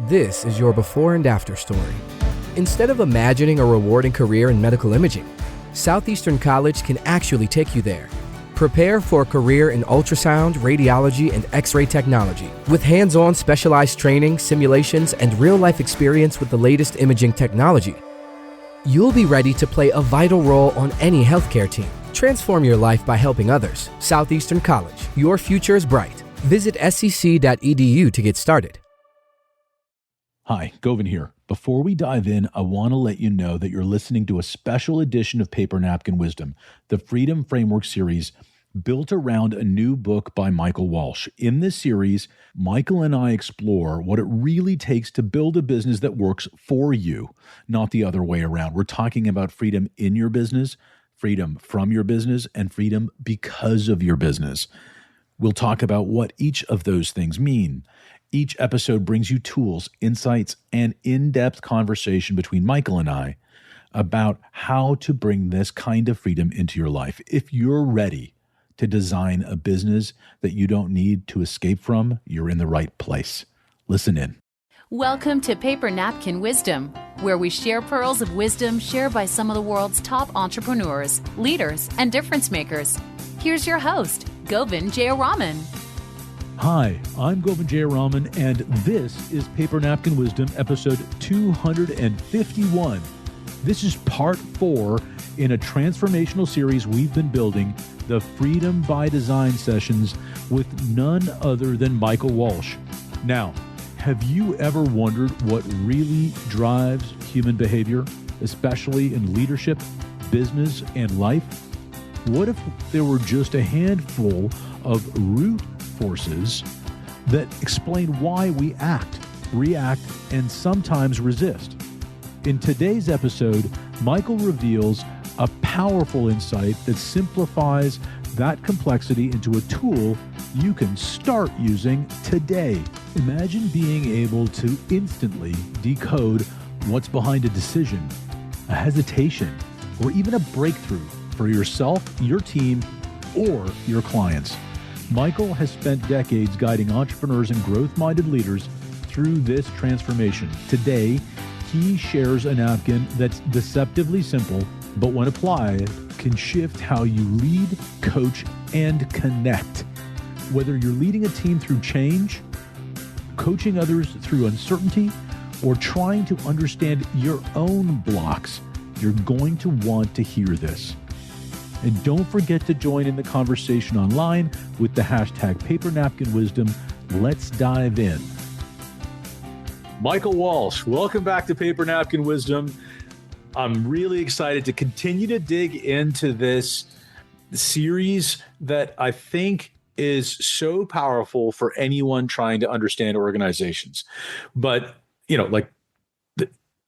This is your before and after story. Instead of imagining a rewarding career in medical imaging, Southeastern College can actually take you there. Prepare for a career in ultrasound, radiology, and X-ray technology with hands-on specialized training, simulations, and real-life experience with the latest imaging technology. You'll be ready to play a vital role on any healthcare team. Transform your life by helping others. Southeastern College. Your future is bright. Visit scc.edu to get started. Hi, Govind here. Before we dive in, I want to let you know that you're listening to a special edition of Paper Napkin Wisdom, the Freedom Framework series built around a new book by Michael Walsh. In this series, Michael and I explore what it really takes to build a business that works for you, not the other way around. We're talking about freedom in your business, freedom from your business, and freedom because of your business. We'll talk about what each of those things mean. Each episode brings you tools, insights, and in-depth conversation between Michael and I about how to bring this kind of freedom into your life. If you're ready to design a business that you don't need to escape from, you're in the right place. Listen in. Welcome to Paper Napkin Wisdom, where we share pearls of wisdom shared by some of the world's top entrepreneurs, leaders, and difference makers. Here's your host, Govind Jayaraman. Hi, I'm Govind Jayaraman, and this is Paper Napkin Wisdom, episode 251. This is part 4 in a transformational series we've been building, the Freedom by Design sessions with none other than Michael Walsh. Now, have you ever wondered what really drives human behavior, especially in leadership, business, and life? What if there were just a handful of root forces that explain why we act, react, and sometimes resist? In today's episode, Michael reveals a powerful insight that simplifies that complexity into a tool you can start using today. Imagine being able to instantly decode what's behind a decision, a hesitation, or even a breakthrough for yourself, your team, or your clients. Michael has spent decades guiding entrepreneurs and growth-minded leaders through this transformation. Today, he shares a napkin that's deceptively simple, but when applied, can shift how you lead, coach, and connect. Whether you're leading a team through change, coaching others through uncertainty, or trying to understand your own blocks, you're going to want to hear this. And don't forget to join in the conversation online with the hashtag #PaperNapkinWisdom. Let's dive in. Michael Walsh, welcome back to Paper Napkin Wisdom. I'm really excited to continue to dig into this series that I think is so powerful for anyone trying to understand organizations. But,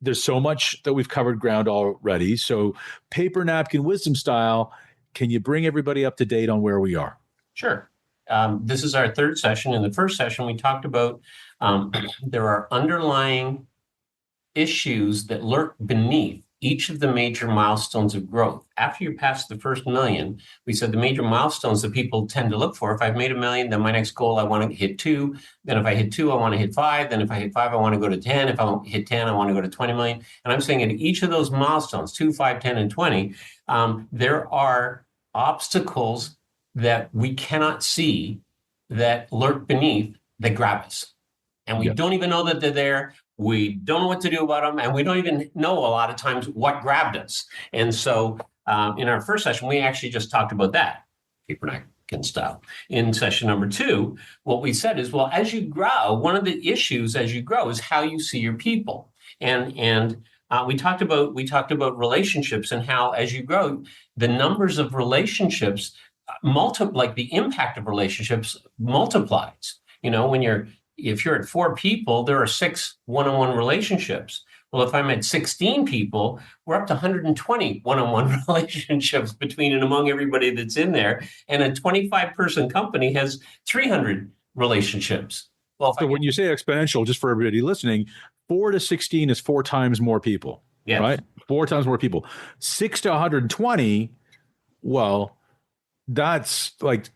there's so much that we've covered ground already. So Paper Napkin Wisdom style, can you bring everybody up to date on where we are? Sure. This is our third session. In the first session, we talked about there are underlying issues that lurk beneath each of the major milestones of growth. After you pass the first million, we said the major milestones that people tend to look for. If I've made $1 million, then my next goal, I want to hit 2. Then if I hit 2, I want to hit 5. Then if I hit 5, I want to go to 10. If I hit 10, I want to go to 20 million. And I'm saying at each of those milestones, 2, 5, 10, and 20, there are obstacles that we cannot see that lurk beneath that grab us. And we don't even know that they're there. We don't know what to do about them. And we don't even know a lot of times what grabbed us. And so in our first session, we actually just talked about that, paper napkin style. In session number 2, what we said is, well, as you grow, one of the issues as you grow is how you see your people. And we talked about relationships and how as you grow, the numbers of relationships like the impact of relationships multiplies. If you're at 4 people, there are 6 one-on-one relationships. Well, if I'm at 16 people, we're up to 120 one-on-one relationships between and among everybody that's in there. And a 25-person company has 300 relationships. Well, so when you say exponential, just for everybody listening, 4 to 16 is 4 times more people, right? 4 times more people. 6 to 120, well, that's like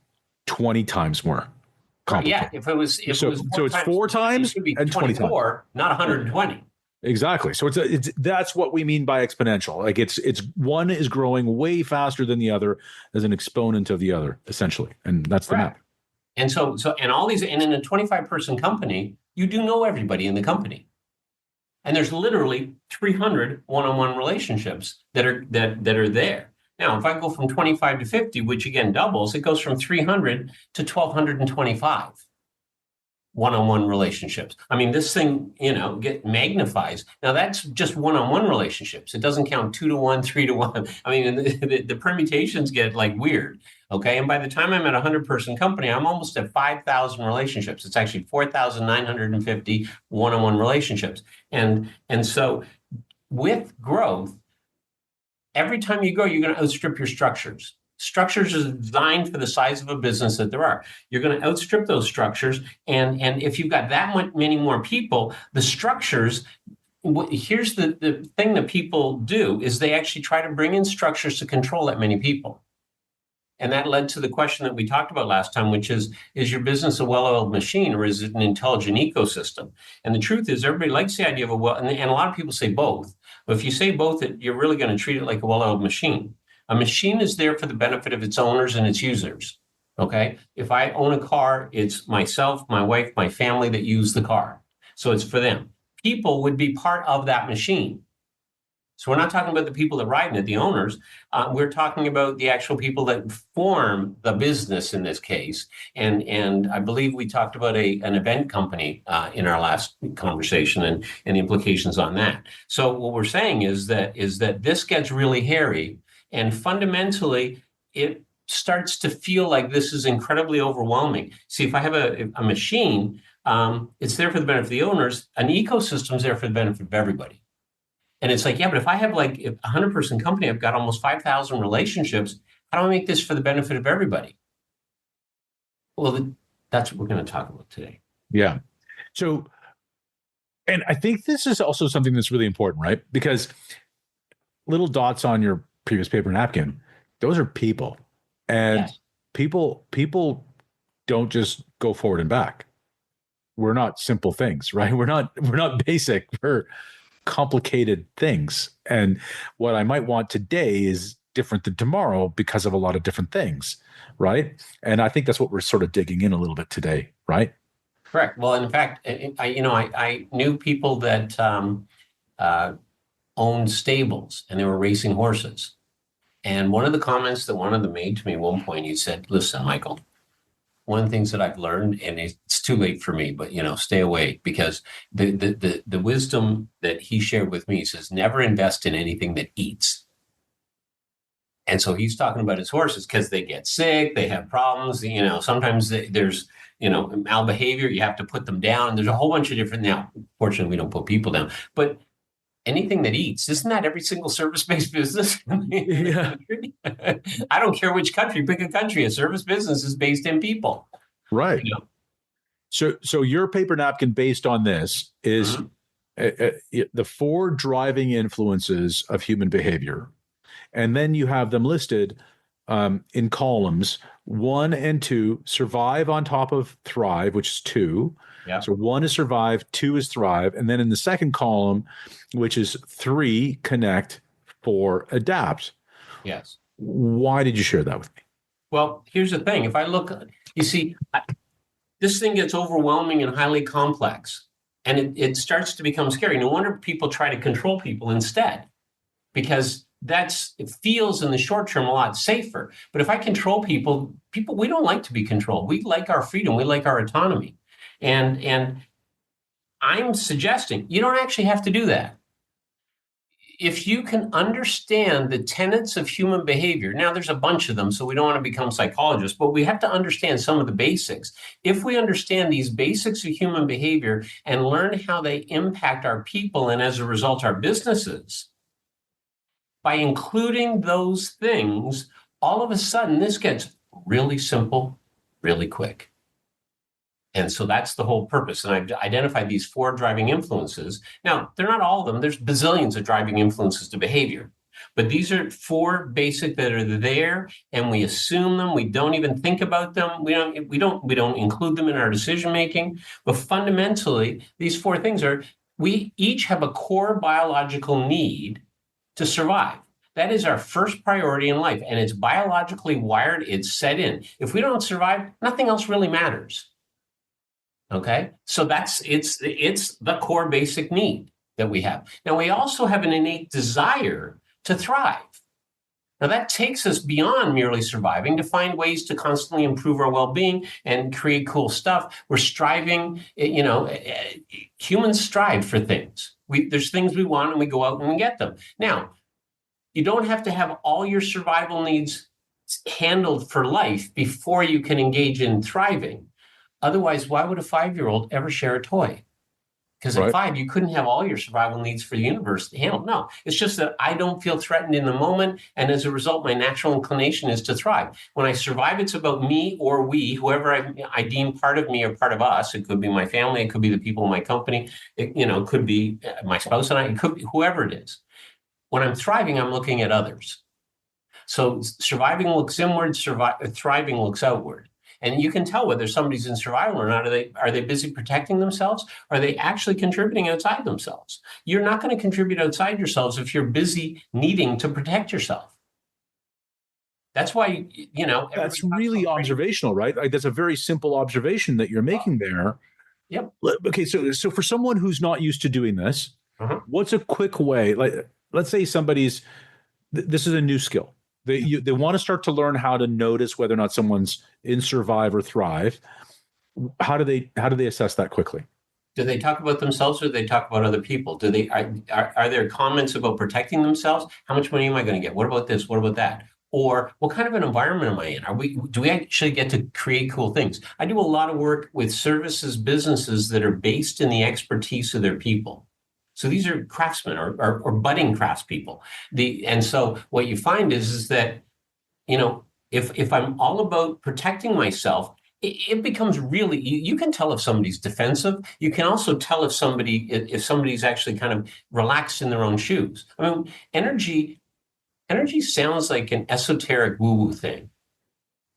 20 times more. Yeah, complicated. if it was So it's 4 times it should be and 20 times. 24, not 120. Exactly. So it's that's what we mean by exponential. Like it's one is growing way faster than the other as an exponent of the other, essentially. And that's the map. And so and all these, and in a 25-person company, you do know everybody in the company. And there's literally 300 one-on-one relationships that are there. Now, if I go from 25 to 50, which again doubles, it goes from 300 to 1,225 one-on-one relationships. I mean, this thing, magnifies. Now, that's just one-on-one relationships. It doesn't count 2 to 1, 3 to 1. I mean, the permutations get like weird. Okay. And by the time I'm at a 100-person company, I'm almost at 5,000 relationships. It's actually 4,950 one-on-one relationships. And so with growth, every time you grow, you're going to outstrip your structures. Structures are designed for the size of a business that there are. You're going to outstrip those structures. And if you've got that many more people, the structures, here's the thing that people do is they actually try to bring in structures to control that many people. And that led to the question that we talked about last time, which is your business a well-oiled machine or is it an intelligent ecosystem? And the truth is everybody likes the idea of and a lot of people say both. But if you say both, you're really going to treat it like a well-oiled machine. A machine is there for the benefit of its owners and its users, okay? If I own a car, it's myself, my wife, my family that use the car. So it's for them. People would be part of that machine. So we're not talking about the people that ride in it, the owners. We're talking about the actual people that form the business in this case. And I believe we talked about an event company in our last conversation and the implications on that. So what we're saying is that this gets really hairy. And fundamentally, it starts to feel like this is incredibly overwhelming. See, if I have a machine, it's there for the benefit of the owners. An ecosystem is there for the benefit of everybody. And it's like, yeah, but if I have like a 100-person company, I've got almost 5,000 relationships. How do I make this for the benefit of everybody? Well, that's what we're going to talk about today. Yeah. So, and I think this is also something that's really important, right? Because little dots on your previous paper napkin, those are people. And yes. people don't just go forward and back. We're not simple things, right? We're not basic. We're complicated things. And what I might want today is different than tomorrow because of a lot of different things, right? And I think that's what we're sort of digging in a little bit today, right? Correct. Well, in fact, I knew people that owned stables and they were racing horses. And one of the comments that one of them made to me at one point, he said, listen, Michael, one of the things that I've learned, and it's too late for me, but stay away, because the wisdom that he shared with me, he says, never invest in anything that eats. And so he's talking about his horses because they get sick, they have problems, sometimes there's, malbehavior, you have to put them down. There's a whole bunch of different, now, fortunately, we don't put people down, but anything that eats, isn't that every single service-based business? Yeah. I don't care which country, pick a country. A service business is based in people. Right. So your paper napkin based on this is the 4 driving influences of human behavior. And then you have them listed in columns. 1 and 2, survive on top of thrive, which is 2. Yeah. So 1 is survive, 2 is thrive. And then in the second column, which is 3, connect, 4, adapt. Yes. Why did you share that with me? Well, here's the thing. If I look, you see, this thing gets overwhelming and highly complex, and it starts to become scary. No wonder people try to control people instead, because it feels in the short term a lot safer. But if I control people, we don't like to be controlled. We like our freedom. We like our autonomy. And I'm suggesting you don't actually have to do that. If you can understand the tenets of human behavior, now there's a bunch of them, so we don't want to become psychologists, but we have to understand some of the basics. If we understand these basics of human behavior and learn how they impact our people and as a result our businesses, by including those things, all of a sudden this gets really simple, really quick. And so that's the whole purpose. And I've identified these 4 driving influences. Now, they're not all of them. There's bazillions of driving influences to behavior. But these are four basic that are there, and we assume them. We don't even think about them. We don't include them in our decision making. But fundamentally, these four things are, we each have a core biological need to survive. That is our first priority in life, and it's biologically wired. It's set in. If we don't survive, nothing else really matters. Okay, so it's the core basic need that we have. Now, we also have an innate desire to thrive. Now, that takes us beyond merely surviving to find ways to constantly improve our well-being and create cool stuff. We're striving, humans strive for things. There's things we want, and we go out and we get them. Now, you don't have to have all your survival needs handled for life before you can engage in thriving. Otherwise, why would a 5-year-old ever share a toy? Because at 5, you couldn't have all your survival needs for the universe handled. No, it's just that I don't feel threatened in the moment. And as a result, my natural inclination is to thrive. When I survive, it's about me or we, whoever I deem part of me or part of us. It could be my family. It could be the people in my company. It could be my spouse and I. It could be whoever it is. When I'm thriving, I'm looking at others. So surviving looks inward, thriving looks outward. And you can tell whether somebody's in survival or not. Are they busy protecting themselves? Are they actually contributing outside themselves? You're not going to contribute outside yourselves if you're busy needing to protect yourself. That's why, that's really observational, right? Like, that's a very simple observation that you're making there. Yep. Okay, so for someone who's not used to doing this, what's a quick way? Like, let's say this is a new skill. They want to start to learn how to notice whether or not someone's in survive or thrive. How do they assess that quickly? Do they talk about themselves or do they talk about other people? Are there comments about protecting themselves? How much money am I going to get? What about this? What about that? Or what kind of an environment am I in? Do we actually get to create cool things? I do a lot of work with services businesses that are based in the expertise of their people. So these are craftsmen or budding craftspeople. And so what you find is that, if I'm all about protecting myself, it becomes really, you can tell if somebody's defensive. You can also tell if somebody's actually kind of relaxed in their own shoes. I mean, energy sounds like an esoteric woo-woo thing.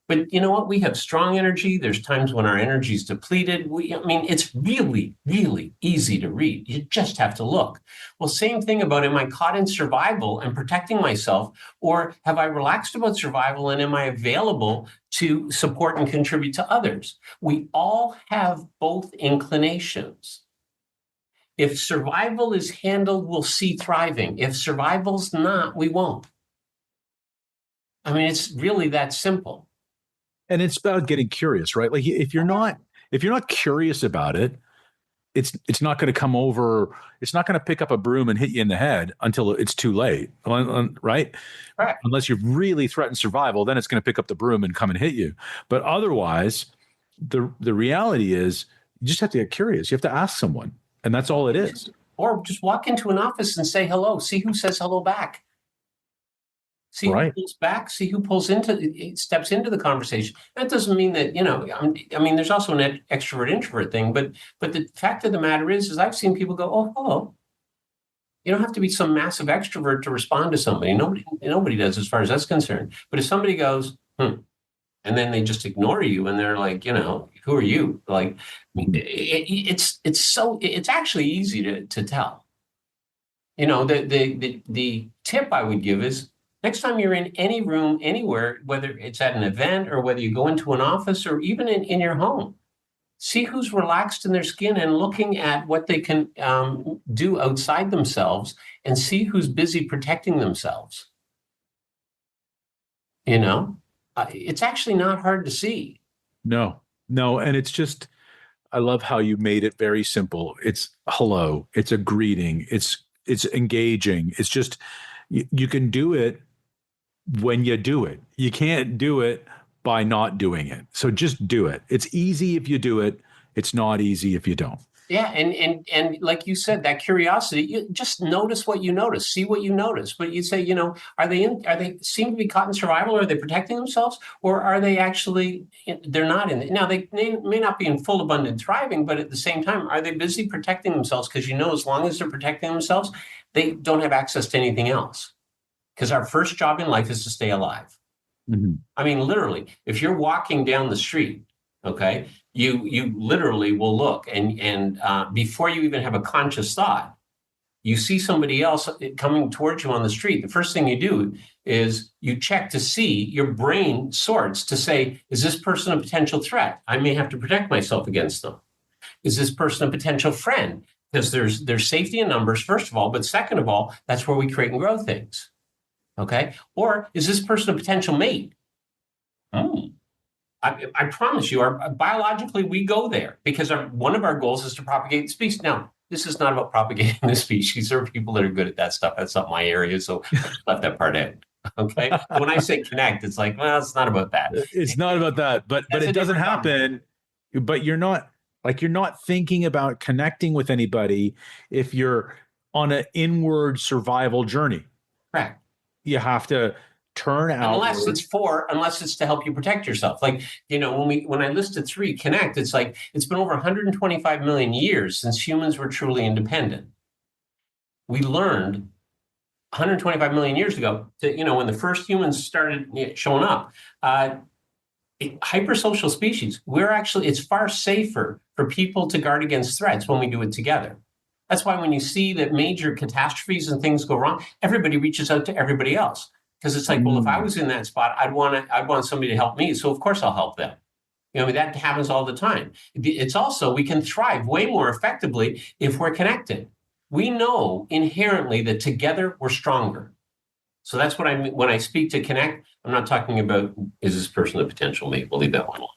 But you know what? We have strong energy. There's times when our energy is depleted. It's really, really easy to read. You just have to look. Well, same thing about, am I caught in survival and protecting myself? Or have I relaxed about survival and am I available to support and contribute to others? We all have both inclinations. If survival is handled, we'll see thriving. If survival's not, we won't. It's really that simple. And it's about getting curious, right? Like, if you're not curious about it, it's not going to come over. It's not going to pick up a broom and hit you in the head until it's too late, right? Right. Unless you've really threatened survival, then it's going to pick up the broom and come and hit you. But otherwise, the reality is you just have to get curious. You have to ask someone, and that's all it is. Or just walk into an office and say hello. See who says hello back. See who pulls back, see who steps into the conversation. That doesn't mean that, there's also an extrovert introvert thing, but the fact of the matter is I've seen people go, oh, hello. You don't have to be some massive extrovert to respond to somebody. Nobody does, as far as that's concerned. But if somebody goes, and then they just ignore you and they're like, who are you? Like, it's actually easy to tell. The tip I would give is, next time you're in any room, anywhere, whether it's at an event or whether you go into an office or even in your home, see who's relaxed in their skin and looking at what they can do outside themselves and see who's busy protecting themselves. It's actually not hard to see. No. And it's just, I love how you made it very simple. It's hello. It's a greeting. It's engaging. It's just, you can do it when you do it. You can't do it by not doing it. So just do it. It's easy if you do it. It's not easy if you don't. Yeah, and like you said, that curiosity, you just notice what you notice, see what you notice. But you say, are they seem to be caught in survival, or are they protecting themselves, or are they actually, they're not in it. Now, they may not be in full abundant thriving, but at the same time, are they busy protecting themselves? Because as long as they're protecting themselves, they don't have access to anything else. because our first job in life is to stay alive. Mm-hmm. I mean, literally, if you're walking down the street, okay, you literally will look, and before you even have a conscious thought, you see somebody else coming towards you on the street. The first thing you do is you check to see, your brain sorts to say, is this person a potential threat? I may have to protect myself against them. Is this person a potential friend? Because there's safety in numbers, first of all, but second of all, that's where we create and grow things. Okay? Or is this person a potential mate? I promise you, biologically, we go there because one of our goals is to propagate the species. Now, this is not about propagating the species. There are people that are good at that stuff. That's not my area, so I left that part out. Okay? When I say connect, it's like, well, it's not about that. It's not about that, but it doesn't happen. But you're not thinking about connecting with anybody if you're on an inward survival journey. Correct. You have to turn out. Unless it's to help you protect yourself. Like, when I listed 3, connect, it's like, it's been over 125 million years since humans were truly independent. We learned 125 million years ago to, when the first humans started showing up, hypersocial species, it's far safer for people to guard against threats when we do it together. That's why when you see that major catastrophes and things go wrong, everybody reaches out to everybody else. Because it's like, well, if I was in that spot, I'd want somebody to help me. So of course I'll help them. That happens all the time. It's also, we can thrive way more effectively if we're connected. We know inherently that together we're stronger. So that's what I mean when I speak to connect. I'm not talking about, is this person a potential mate? We'll leave that one alone.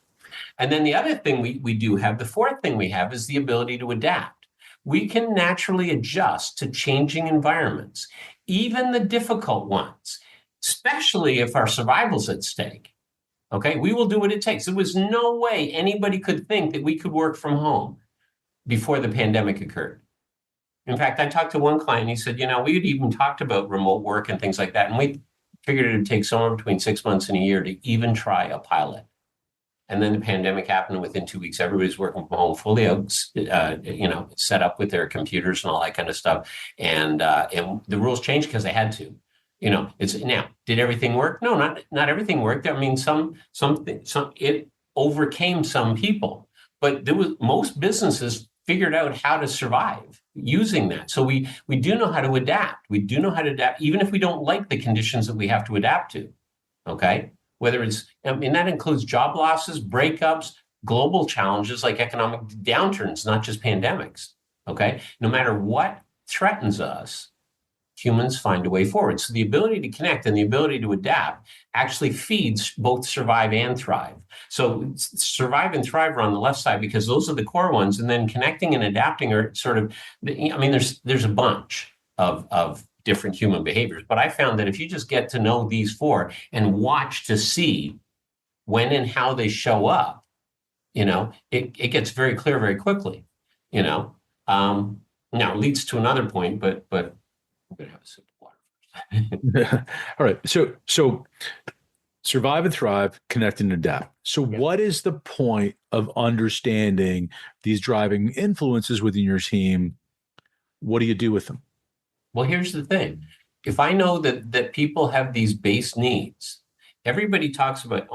And then the other thing we do have, the fourth thing we have, is the ability to adapt. We can naturally adjust to changing environments, even the difficult ones, especially if our survival's at stake. Okay, we will do what it takes. There was no way anybody could think that we could work from home before the pandemic occurred. In fact, I talked to one client, he said, we had even talked about remote work and things like that, and we figured it would take somewhere between 6 months and a year to even try a pilot. And then the pandemic happened, and within 2 weeks, everybody's working from home, fully out, set up with their computers and all that kind of stuff. And the rules changed because they had to. Did everything work? No, not everything worked. I mean, some it overcame some people, but most businesses figured out how to survive using that. So we do know how to adapt. We do know how to adapt, even if we don't like the conditions that we have to adapt to. Okay, whether that includes job losses, breakups, global challenges like economic downturns, not just pandemics. Okay, no matter what threatens us, humans find a way forward. So the ability to connect and the ability to adapt actually feeds both survive and thrive. So survive and thrive are on the left side because those are the core ones. And then connecting and adapting are sort of, there's a bunch of different human behaviors. But I found that if you just get to know these 4 and watch to see when and how they show up, it gets very clear very quickly, Now it leads to another point, but I'm going to have a sip of water. All right. So survive and thrive, connect and adapt. So What is the point of understanding these driving influences within your team? What do you do with them? Well, here's the thing. If I know that people have these base needs, everybody talks about,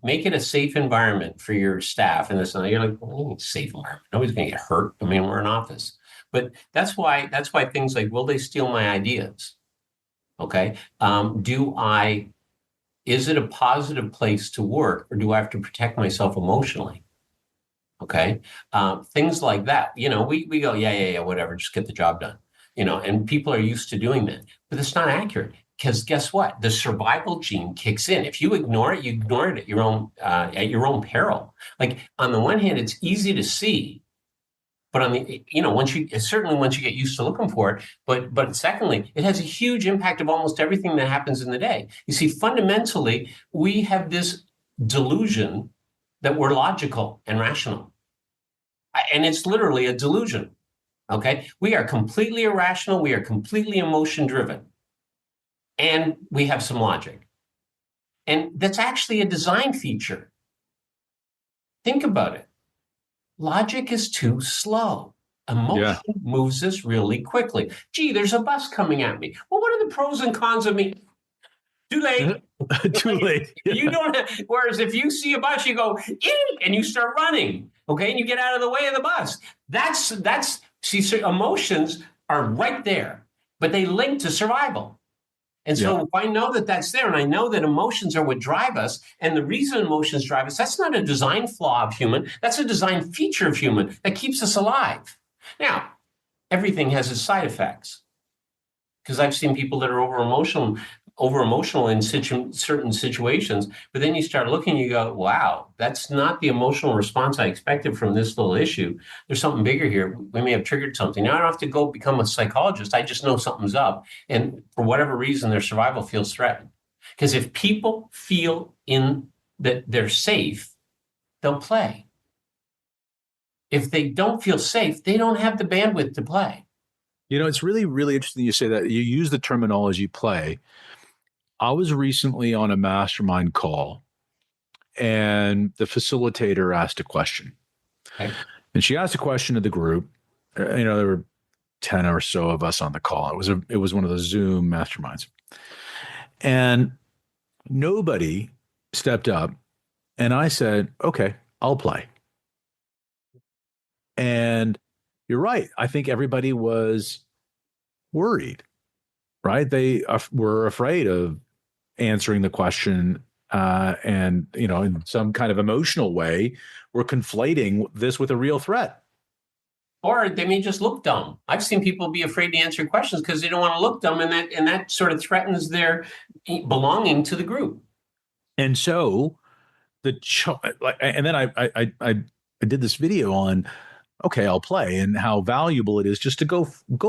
make it a safe environment for your staff and this and that. You're like, well, safe environment. Nobody's going to get hurt. I mean, we're an office. But that's why things like, will they steal my ideas? Okay. Is it a positive place to work, or do I have to protect myself emotionally? Okay. Things like that. We go, yeah, whatever, just get the job done. And people are used to doing that, but it's not accurate. Because guess what? The survival gene kicks in. If you ignore it, you ignore it at your own peril. Like, on the one hand, it's easy to see, but once you get used to looking for it, but secondly, it has a huge impact of almost everything that happens in the day. You see, fundamentally, we have this delusion that we're logical and rational, and it's literally a delusion. Okay, we are completely irrational. We are completely emotion driven. And we have some logic. And that's actually a design feature. Think about it. Logic is too slow. Emotion moves us really quickly. Gee, there's a bus coming at me. Well, what are the pros and cons of me? Too late. Too late. You don't have, whereas if you see a bus, you go, eek, and you start running, okay, and you get out of the way of the bus. See, so emotions are right there, but they link to survival. And so if I know that that's there, and I know that emotions are what drive us, and the reason emotions drive us, that's not a design flaw of human, that's a design feature of human that keeps us alive. Now, everything has its side effects, because I've seen people that are over emotional in certain situations, but then you start looking, you go, wow, that's not the emotional response I expected from this little issue. There's something bigger here. We may have triggered something. Now I don't have to go become a psychologist. I just know something's up. And for whatever reason, their survival feels threatened. Because if people feel that they're safe, they'll play. If they don't feel safe, they don't have the bandwidth to play. You know, it's really, really interesting you say that. You use the terminology play. I was recently on a mastermind call, and the facilitator asked a question. Okay. And she asked a question to the group. There were 10 or so of us on the call. It was one of the Zoom masterminds. And nobody stepped up, and I said, okay, I'll play. And you're right. I think everybody was worried, right? They were afraid of answering the question, and in some kind of emotional way, we're conflating this with a real threat. Or they may just look dumb. I've seen people be afraid to answer questions because they don't want to look dumb, and that sort of threatens their belonging to the group. And so and then I did this video on, okay, I'll play, and how valuable it is just to go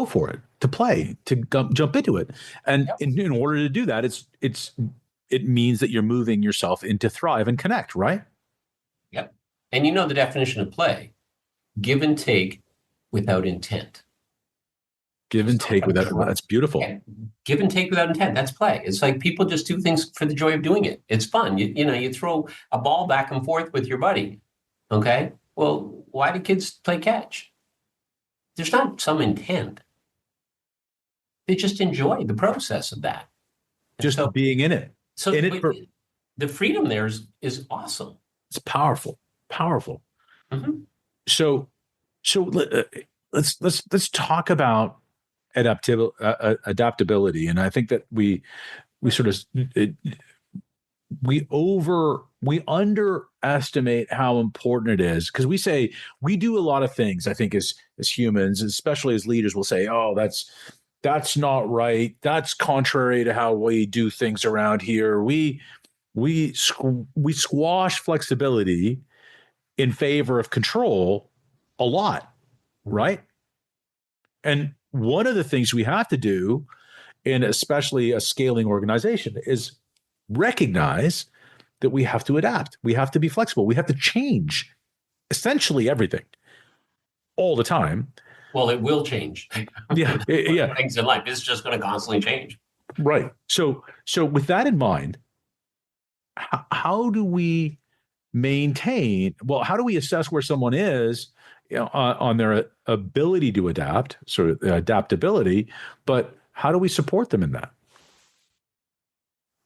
for it, to play, to jump into it. And in order to do that, it means that you're moving yourself into thrive and connect, right? Yep. And the definition of play: give and take without intent. Give and take without, that's beautiful. Yeah. Give and take without intent. That's play. It's like people just do things for the joy of doing it. It's fun. You throw a ball back and forth with your buddy. Okay. Well, why do kids play catch? There's not some intent. They just enjoy the process of that. Just being in it. So the freedom there is awesome. It's powerful. Mm-hmm. So let's talk about adaptability. And I think that we underestimate how important it is, because we do a lot of things. I think as humans, especially as leaders, we'll say, oh, that's not right. That's contrary to how we do things around here. We squash flexibility in favor of control a lot, right? And one of the things we have to do, in especially a scaling organization, is recognize that we have to adapt. We have to be flexible. We have to change essentially everything all the time. Well, it will change. Yeah. Things in life, it's just going to constantly change. Right. So with that in mind, how do we how do we assess where someone is on their ability to adapt, sort of adaptability, but how do we support them in that?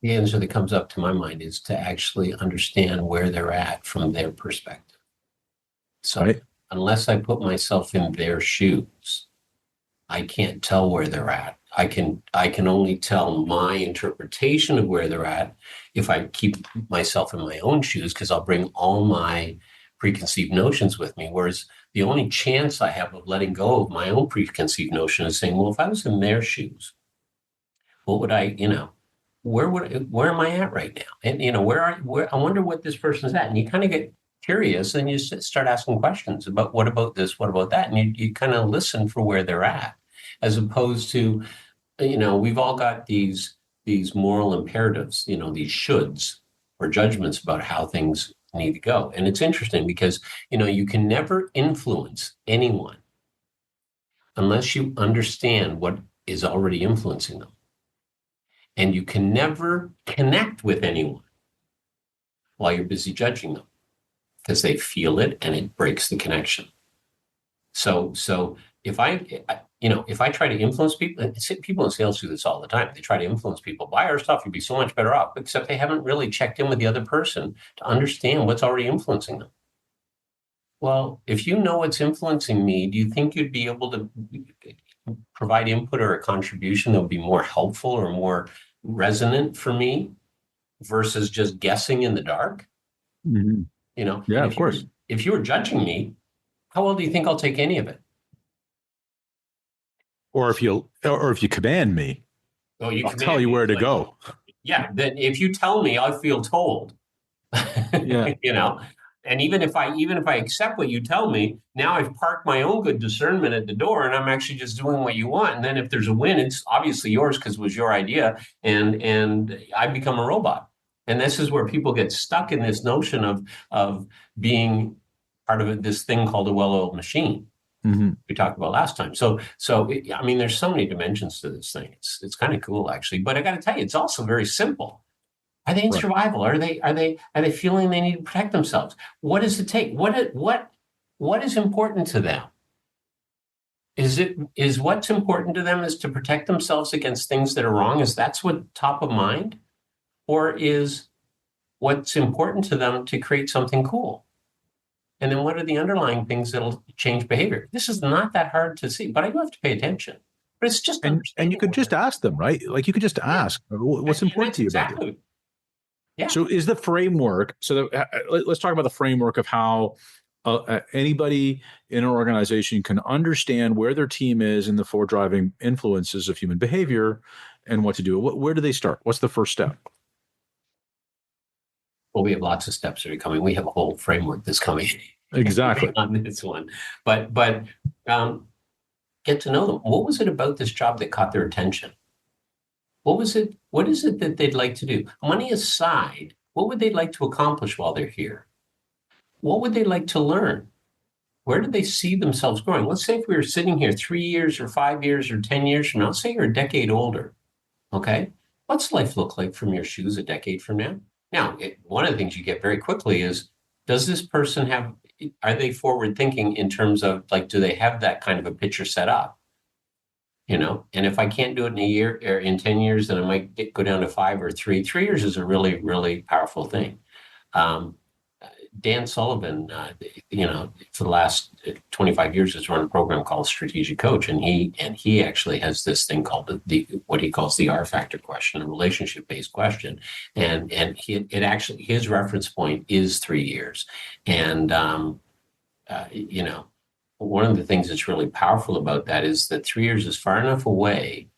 The answer that comes up to my mind is to actually understand where they're at from their perspective. So unless I put myself in their shoes, I can't tell where they're at. I can only tell my interpretation of where they're at if I keep myself in my own shoes, because I'll bring all my preconceived notions with me. Whereas the only chance I have of letting go of my own preconceived notion is saying, well, if I was in their shoes, what would I, where am I at right now? And, where I wonder what this person's at. And you kind of get curious and you start asking questions about, what about this? What about that? And you kind of listen for where they're at, as opposed to, we've all got these moral imperatives, these shoulds or judgments about how things need to go. And it's interesting because, you can never influence anyone unless you understand what is already influencing them. And you can never connect with anyone while you're busy judging them, because they feel it and it breaks the connection. So if if I try to influence people, people in sales do this all the time. They try to influence people. Buy our stuff, you'd be so much better off. Except they haven't really checked in with the other person to understand what's already influencing them. Well, if you know what's influencing me, do you think you'd be able to provide input or a contribution that would be more helpful or more resonant for me versus just guessing in the dark? Mm-hmm. Yeah, And of course. if you were judging me, how well do you think I'll take any of it? Or if you command me, Oh, you I'll command tell you me. where It's to like, go. yeah, then if you tell me, I feel told. Yeah. And even if I accept what you tell me, now I've parked my own good discernment at the door, and I'm actually just doing what you want. And then if there's a win, it's obviously yours because it was your idea, and I become a robot. And this is where people get stuck in this notion of being part of this thing called a well-oiled machine. Mm-hmm. We talked about last time. I mean, there's so many dimensions to this thing. It's kind of cool, actually. But I got to tell you, it's also very simple. Are they in Right. survival? Are they feeling they need to protect themselves? What does it take? What is important to them? Is what's important to them is to protect themselves against things that are wrong? Is that's what top of mind? Or is what's important to them to create something cool? And then what are the underlying things that'll change behavior? This is not that hard to see, but I do have to pay attention. But it's just And understanding. you could just ask them, right? Like you could just ask, what's important to you about this? Yeah. So is the framework, let's talk about the framework of how anybody in an organization can understand where their team is in the four driving influences of human behavior and what to do. Where do they start? What's the first step? Well, we have lots of steps that are coming. We have a whole framework that's coming Exactly. on this one. But get to know them. What was it about this job that caught their attention? What is it that they'd like to do? Money aside, what would they like to accomplish while they're here? What would they like to learn? Where do they see themselves growing? Let's say if we were sitting here 3 years or 5 years or 10 years from now, let's say you're a decade older, okay? What's life look like from your shoes a decade from now? Now, one of the things you get very quickly is, does this person are they forward thinking in terms of like, do they have that kind of a picture set up? And if I can't do it in a year or in 10 years, then I might go down to 5 or 3. 3 years is a really, really powerful thing. Dan Sullivan, for the last 25 years has run a program called Strategic Coach. And he actually has this thing called what he calls the R factor question, a relationship-based question. And his reference point is 3 years. And, one of the things that's really powerful about that is that 3 years is far enough away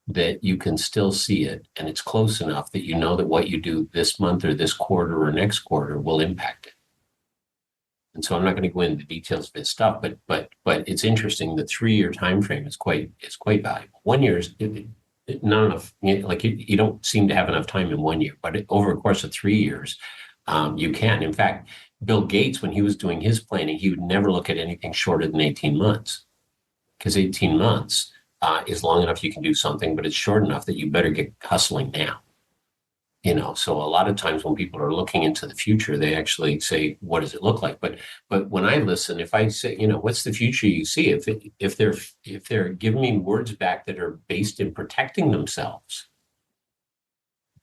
that you can still see it, and it's close enough that you know that what you do this month or this quarter or next quarter will impact it. And so I'm not going to go into the details of this stuff, but it's interesting. The 3-year time frame is quite valuable. 1 year is not enough. Like you don't seem to have enough time in 1 year, but over a course of 3 years, you can. In fact, Bill Gates, when he was doing his planning, he would never look at anything shorter than 18 months, because 18 months is long enough you can do something, but it's short enough that you better get hustling now. So a lot of times when people are looking into the future, they actually say, what does it look like? But when I listen, if I say, what's the future you see? If they're giving me words back that are based in protecting themselves,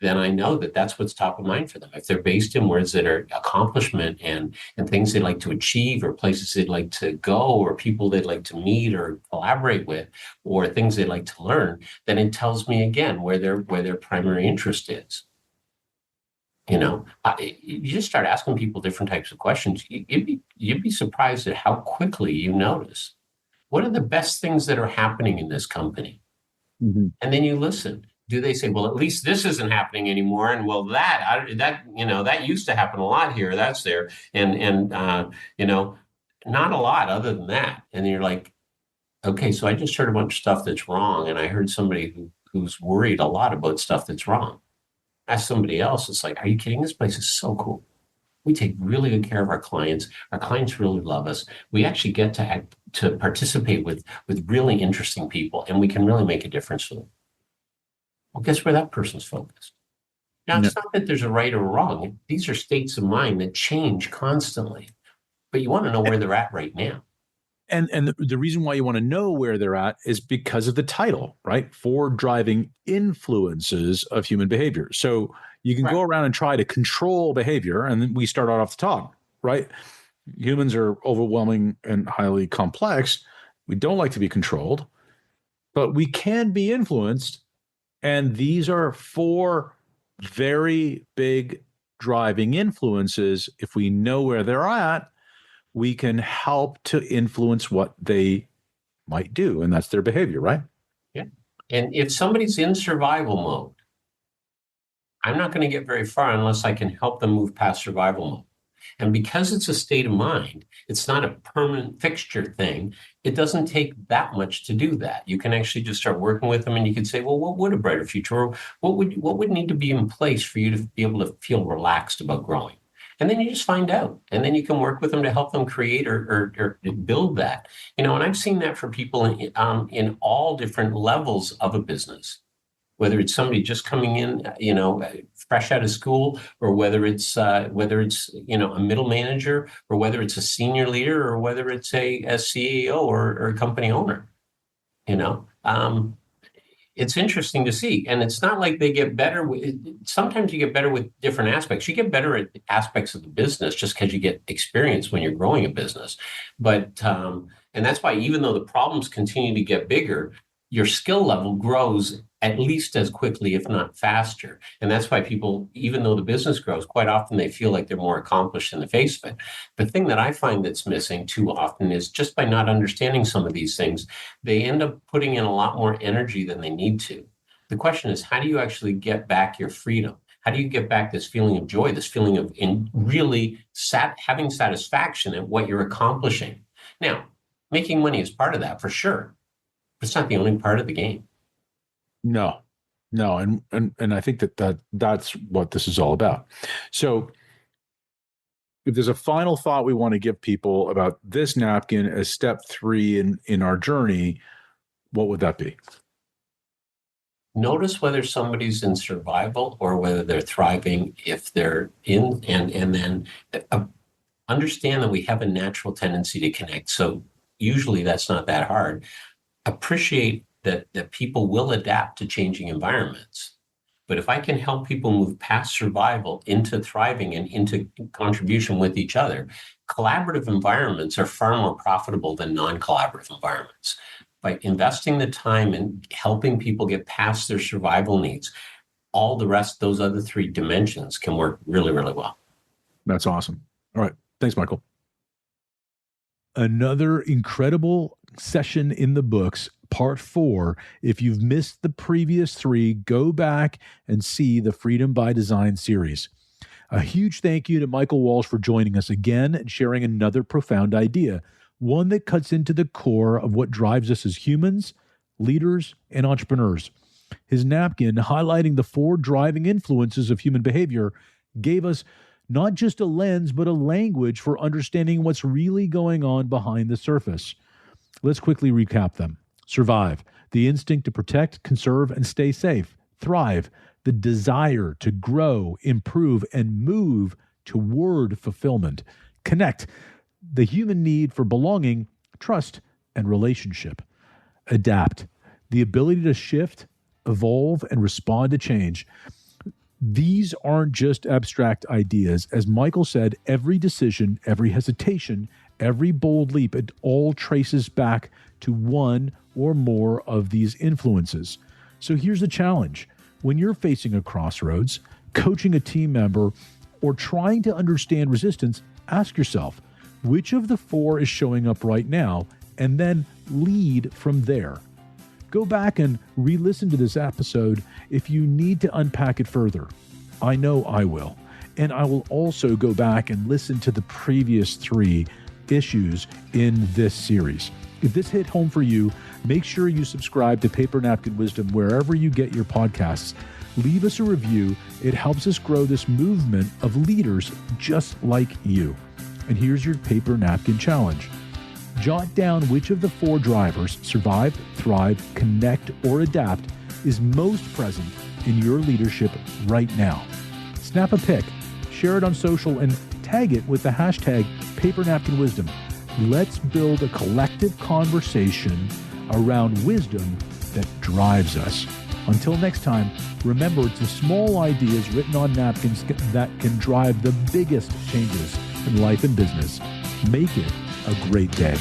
then I know that that's what's top of mind for them. If they're based in words that are accomplishment and things they'd like to achieve, or places they'd like to go, or people they'd like to meet or collaborate with, or things they'd like to learn, then it tells me again where their primary interest is. You just start asking people different types of questions. You'd be surprised at how quickly you notice what are the best things that are happening in this company. Mm-hmm. And then you listen. Do they say, well, at least this isn't happening anymore? And well, that used to happen a lot here. That's there. And not a lot other than that. And you're like, okay, so I just heard a bunch of stuff that's wrong. And I heard somebody who's worried a lot about stuff that's wrong. Ask somebody else. It's like, are you kidding? This place is so cool. We take really good care of our clients. Our clients really love us. We actually get to participate with really interesting people, and we can really make a difference for them. Well, guess where that person's focused? Now, it's not that there's a right or wrong. These are states of mind that change constantly, but you want to know where they're at right now. And the reason why you want to know where they're at is because of the title, right? 4 driving influences of human behavior. So you can go around and try to control behavior, and then we start out off the top, right? Humans are overwhelming and highly complex. We don't like to be controlled, but we can be influenced. And these are 4 very big driving influences. If we know where they're at, we can help to influence what they might do, and that's their behavior, right? Yeah. And if somebody's in survival mode, I'm not going to get very far unless I can help them move past survival mode. And because it's a state of mind, it's not a permanent fixture thing. It doesn't take that much to do that. You can actually just start working with them, and you can say, well, what would a brighter future, or what would need to be in place for you to be able to feel relaxed about growing? And then you just find out, and then you can work with them to help them create or build that. And I've seen that for people in all different levels of a business, whether it's somebody just coming in, fresh out of school, or whether it's a middle manager, or whether it's a senior leader, or whether it's a CEO or a company owner. It's interesting to see. And it's not like they get better. Sometimes you get better with different aspects. You get better at aspects of the business just because you get experience when you're growing a business. But, and that's why even though the problems continue to get bigger, your skill level grows at least as quickly, if not faster. And that's why people, even though the business grows, quite often they feel like they're more accomplished in the face of it. The thing that I find that's missing too often is just by not understanding some of these things, they end up putting in a lot more energy than they need to. The question is, how do you actually get back your freedom? How do you get back this feeling of joy, this feeling of having satisfaction at what you're accomplishing? Now, making money is part of that for sure, but it's not the only part of the game. No. And I think that's what this is all about. So if there's a final thought we want to give people about this napkin as step 3 in our journey, what would that be? Notice whether somebody's in survival or whether they're thriving. If they're in, and then understand that we have a natural tendency to connect. So usually that's not that hard. Appreciate that people will adapt to changing environments. But if I can help people move past survival into thriving and into contribution with each other, collaborative environments are far more profitable than non-collaborative environments. By investing the time in helping people get past their survival needs, all the rest, those other 3 dimensions can work really, really well. That's awesome. All right. Thanks, Michael. Another incredible session in the books, part 4. If you've missed the previous 3, go back and see the Freedom by Design series. A huge thank you to Michael Walsh for joining us again and sharing another profound idea, one that cuts into the core of what drives us as humans, leaders, and entrepreneurs. His napkin, highlighting the 4 driving influences of human behavior, gave us not just a lens, but a language for understanding what's really going on behind the surface. Let's quickly recap them. Survive, the instinct to protect, conserve, and stay safe. Thrive, the desire to grow, improve, and move toward fulfillment. Connect, the human need for belonging, trust, and relationship. Adapt, the ability to shift, evolve, and respond to change. These aren't just abstract ideas. As Michael said, every decision, every hesitation, every bold leap, it all traces back to one or more of these influences. So here's the challenge. When you're facing a crossroads, coaching a team member, or trying to understand resistance, ask yourself, which of the 4 is showing up right now, and then lead from there. Go back and re-listen to this episode if you need to unpack it further. I know I will. And I will also go back and listen to the previous 3 issues in this series. If this hit home for you, make sure you subscribe to Paper Napkin Wisdom wherever you get your podcasts. Leave us a review. It helps us grow this movement of leaders just like you. And here's your Paper Napkin Challenge. Jot down which of the 4 drivers, survive, thrive, connect, or adapt, is most present in your leadership right now. Snap a pic, share it on social, and tag it with the hashtag Paper Napkin Wisdom. Let's build a collective conversation around wisdom that drives us. Until next time, remember, it's the small ideas written on napkins that can drive the biggest changes in life and business. Make it a great day.